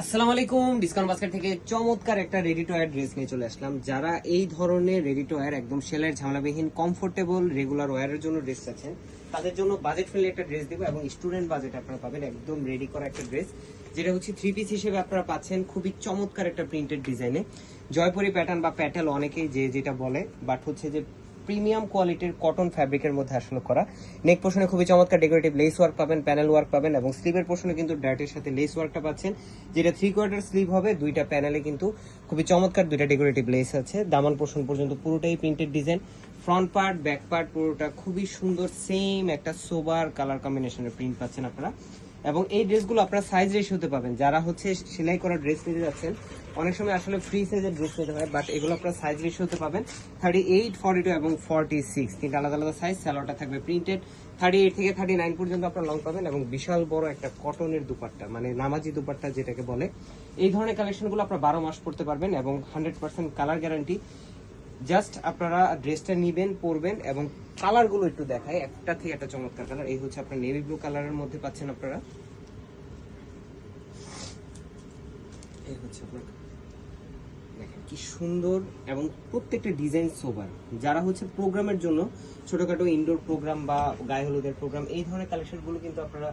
আসসালামু আলাইকুম। Discount basket থেকে চমৎকার একটা রেডি টু ওয়্যার ড্রেস নিয়ে চলে আসলাম। যারা এই ধরনের রেডি টু ওয়্যার একদম সেলাইয়ের ঝামেলাবিহীন কমফোর্টেবল রেগুলার ওয়্যারের জন্য ড্রেস আছেন, তাদের জন্য বাজেট ফ্রেন্ডলি একটা ড্রেস দিব এবং স্টুডেন্ট বাজেট আপনারা পাবেন একদম রেডি করা একটা ড্রেস, যেটা হচ্ছে থ্রি পিস হিসেবে আপনারা পাচ্ছেন খুবই চমৎকার একটা প্রিন্টেড ডিজাইনে। জয়পুরি প্যাটার্ন বা প্যাটেল অনেকেই যেটা বলে, বাট হচ্ছে যে প্রিমিয়াম কোয়ালিটির কটন ফ্যাব্রিকের মধ্যে আসলে করা। নেক পোর্শনে খুবই চমৎকার ডেকোরেটিভ লেস ওয়ার্ক পাবেন, প্যানেল ওয়ার্ক পাবেন এবং স্লিভের পোর্শনে কিন্তু ডার্টের সাথে লেস ওয়ার্কটা পাচ্ছেন, যেটা 3/4 স্লিভ হবে। দুইটা প্যানেলে কিন্তু খুবই চমৎকার দুইটা ডেকোরেটিভ লেস আছে। দামান পোর্শন পর্যন্ত পুরোটাই printed design. Front part back part পুরোটা খুবই সুন্দর, সেম একটা সোবার কালার কম্বিনেশনের প্রিন্ট পাচ্ছেন আপনারা। এবং এই ড্রেসগুলো আপনারা সাইজ রেশিওতে পাবেন। যারা হচ্ছে সেলাই করা ড্রেস নিতে যাচ্ছেন, অনেক সময় আসলে ফ্রি সাইজের ড্রেস নিতে হয়, বাট এগুলো আপনারা সাইজ রেশিওতে পাবেন। 38, 42 এবং 46 তিনটা আলাদা আলাদা সাইজ। স্যালোয়ারটা থাকবে প্রিন্টেড। 38 থেকে 39 পর্যন্ত আপনারা লং পাবেন এবং বিশাল বড় একটা কটনের দুপাট্টা, মানে নামাজি দুপাট্টা যেটাকে বলে। এই ধরনের কালেকশনগুলো আপনারা 12 মাস পড়তে পারবেন এবং 100% কালার গ্যারান্টি। জাস্ট আপনারা ড্রেসটা নিবেন, পরবেন এবং কালারগুলো একটু দেখায়, একটা থেকে একটা চমৎকার কালার। এই হচ্ছে আপনার নেভি ব্লু কালারের মধ্যে পাচ্ছেন আপনারা। এই হচ্ছে আপনার, দেখেন কি সুন্দর এবং প্রত্যেকটা ডিজাইন সোবার। যারা হচ্ছে প্রোগ্রামের জন্য, ছোটখাটো ইনডোর প্রোগ্রাম বা গায়ে হলুদের প্রোগ্রাম, এই ধরনের কালেকশনগুলো কিন্তু আপনারা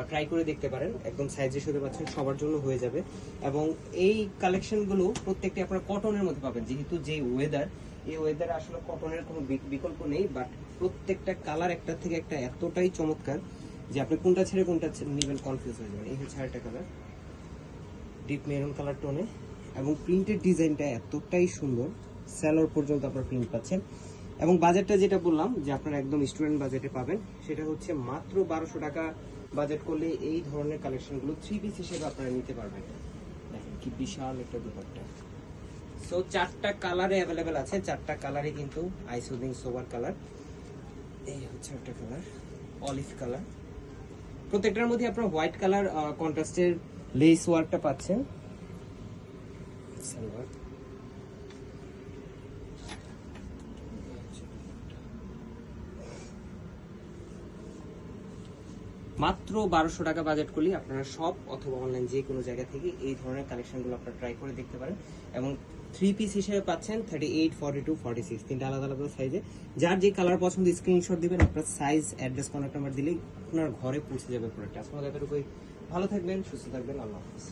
ট্রাই করে দেখতে পারেন। একদম সাইজে সাথে পাচ্ছেন, সবার জন্য হয়ে যাবে। এবং এই কালেকশনগুলো প্রত্যেকটি আপনারা কটনের মধ্যে পাবেন, যেহেতু যে ওয়েদার, এই ওয়েদারে আসলে কটনের কোনো বিকল্প নেই। বাট প্রত্যেকটা কালার একটা থেকে একটা এতটাই চমৎকার যে আপনি কোনটা ছেড়ে কোনটা নেবেন কনফিউজ হয়ে যাবেন। এই হচ্ছে আরেকটা কালার, ডিপ মেরুন কালার টোনে এবং প্রিন্টেড ডিজাইনটা এতটাই সুন্দর। স্যালোর পর্যন্ত আপনারা প্রিন্ট পাচ্ছেন এবং বাজেটটা যেটা বললাম যে আপনারা একদম স্টুডেন্ট বাজেটে পাবেন, সেটা হচ্ছে মাত্র 1200 টাকা বাজেট করলে এই ধরনের কালেকশনগুলো থ্রি পিস হিসেবে আপনারা নিতে পারবেন। দেখেন কি বিশাল একটা দুপাট্টা। সো 4টা কালারে অ্যাভেলেবেল আছে, 4টা কালারে কিন্তু আইসুদিং সোবার কালার। এই হচ্ছে একটা কালার, অলিভ কালার। প্রত্যেকটার মধ্যে আপনারা হোয়াইট কালার কন্ট্রাস্টের লেস ওয়ার্কটা পাচ্ছেন। সালোয়ার মাত্র 1200 টাকা বাজেট করলে আপনারা শপ অথবা অনলাইন যে কোনো জায়গা থেকে এই ধরনের কালেকশনগুলো আপনারা ট্রাই করে দেখতে পারেন। এবং থ্রি পিস হিসেবে পাচ্ছেন 38, 42, 46 তিনটা আলাদা আলাদা সাইজে। যার যে কালার পছন্দ স্ক্রিনশট দিবেন, আপনার সাইজ অ্যাড্রেস কন্ট্যাক্ট নাম্বার দিলেই আপনার ঘরে পৌঁছে যাবে প্রোডাক্ট। আপনারা এতটুকুই, ভালো থাকবেন, সুস্থ থাকবেন, আল্লাহ হাফেজ।